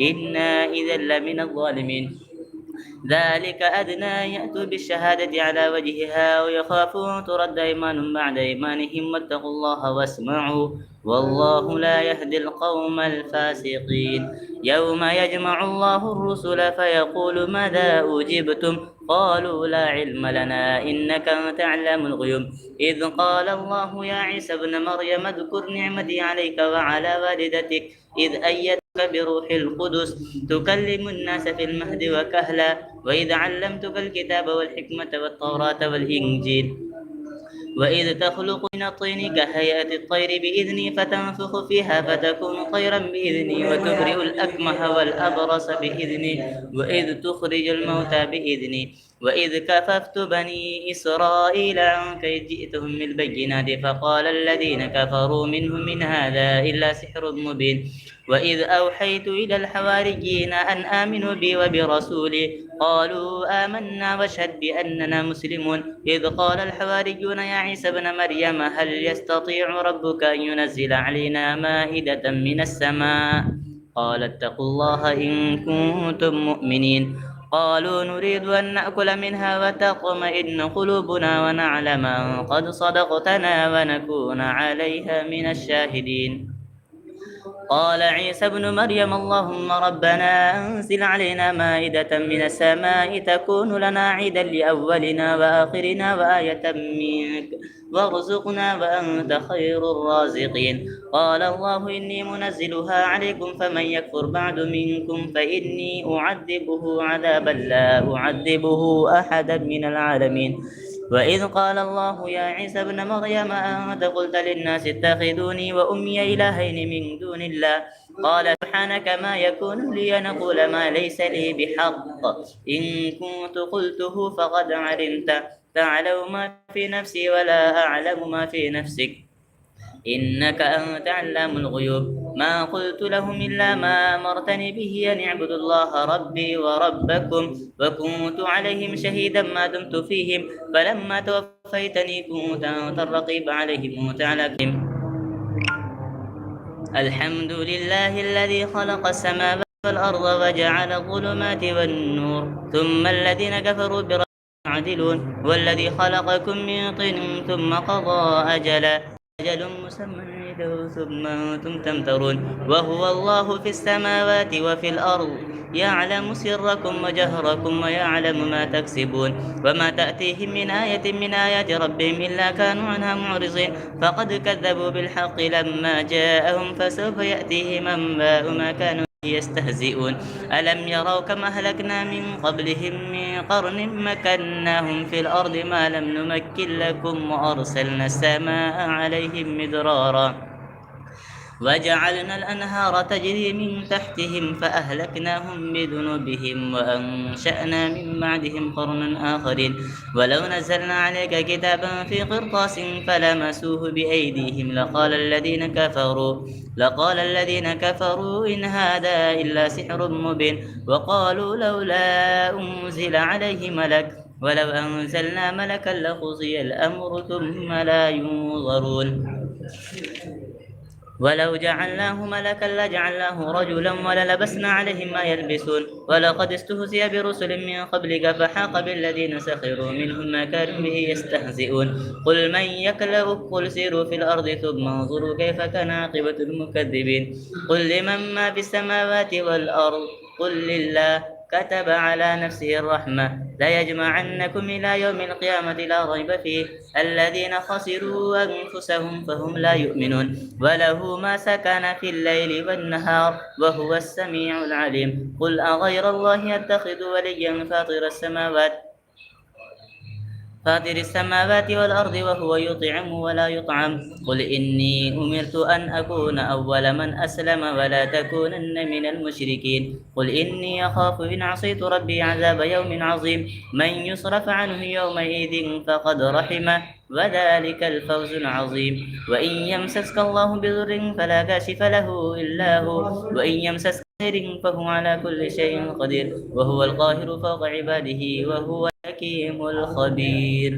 إنا إذا لمن الظالمين. ذلك أدنى يأتوا بالشهادة على وجهها ويخافوا أن ترد أيمان بعد أيمانهم واتقوا الله واسمعوا والله لا يهدي القوم الفاسقين. يوم يجمع الله الرسل فيقول ماذا أجبتم قالوا لا علم لنا إنك أنت علام الغيوب. إذ قال الله يا عيسى ابن مريم اذكر نعمتي عليك وعلى والدتك إذ أيدتك بروح القدس تكلم الناس في المهد وكهلا وإذ علمتك الكتاب والحكمة والتوراة والإنجيل وإذ تخلق من الطين كهيئة الطير بإذني فتنفخ فيها فتكون طيرا بإذني وتبرئ الأكمه والأبرص بإذني وإذ تخرج الموتى بإذني وإذ كففت بني إسرائيل عنك إذ جئتهم بالبينات فقال الذين كفروا منهم من هذا إلا سحر مبين. وإذ أوحيت إلى الحواريين أن آمنوا بي وبرسولي قالوا آمنا واشهد بأننا مسلمون. إذ قال الحواريون يا عيسى ابن مريم هل يستطيع ربك أن ينزل علينا مائدة من السماء قال اتقوا الله إن كنتم مؤمنين. قالوا نريد أن نأكل منها وتطمئن قلوبنا ونعلم أن قد صدقتنا ونكون عليها من الشاهدين. قال عيسى ابن مريم اللهم ربنا أنزل علينا مائدة من السماء تكون لنا عيدا لأولنا وآخرنا وآية منك وارزقنا وأنت خير الرازقين. قال الله إني منزلها عليكم فمن يكفر بعد منكم فإني أعذبه عذابا لا أعذبه أحدا من العالمين. وإذ قال الله يا عيسى ابن مريم أنت قلت للناس اتخذوني وأمي إلهين من دون الله قال سبحانك ما يكون لي أن أقول ما ليس لي بحق إن كنت قلته فقد علمت تعلم ما في نفسي ولا أعلم ما في نفسك إنك أنت علام الغيوب. ما قلت لهم إلا ما أمرتني به أن اعبدوا الله ربي وربكم وكنت عليهم شهيدا ما دمت فيهم فلما توفيتني كنت أنت الرقيب عليهم وتعالى بهم. الحمد لله الذي خلق السماوات والأرض وجعل الظلمات والنور ثم الذين كفروا بربهم يعدلون. والذي خلقكم من طين ثم قضى أجل مسمى عنده ثم أنتم تمترون. وهو الله في السماوات وفي الأرض يعلم سركم وجهركم ويعلم ما تكسبون. وما تأتيهم من آية من آيات ربهم إلا كانوا عنها معرضين فقد كذبوا بالحق لما جاءهم فسوف يأتيهم أنباء ما كانوا يستهزئون. ألم يروا كما أهلكنا من قبلهم من قرن مكناهم في الأرض ما لم نمكن لكم وأرسلنا السماء عليهم مدرارا وجعلنا الأنهار تجري من تحتهم فأهلكناهم بذنوبهم وأنشأنا من بعدهم قرنا آخرين. ولو نزلنا عليك كتابا في قرطاس فلمسوه بأيديهم لقال الذين كفروا إن هذا إلا سحر مبين. وقالوا لولا أنزل عليه ملك ولو أنزلنا ملكا لقضي الأمر ثم لا ينظرون. ولو جعلناه ملكا لجعلناه رجلا وللبسنا عليهم ما يلبسون. ولقد استهزئ برسل من قبلك فحاق بالذين سخروا منهم ما كانوا به يستهزئون. قل من يكلؤكم قل سيروا في الأرض ثم انظروا كيف كان عاقبة المكذبين. قل لمن ما في السماوات والأرض قل لله كتب على نفسه الرحمة ليجمعنكم إلى يوم القيامة لا ريب فيه الذين خسروا أنفسهم فهم لا يؤمنون. وله ما سكن في الليل والنهار وهو السميع العليم. قل أغير الله أتخذ وليا فاطر السماوات والأرض وهو يطعم ولا يطعم. قل إني أمرت أن أكون أول من أسلم ولا تكونن من المشركين. قل إني أخاف إن عصيت ربي عذاب يوم عظيم. من يصرف عنه يومئذ فقد رحمه وذلك الفوز العظيم. وإن يمسسك الله بضر فلا كاشف له إلا هو وإن يمسسك بخير فهو على كل شيء قدير وهو القاهر فوق عباده وهو الحكيم الخبير.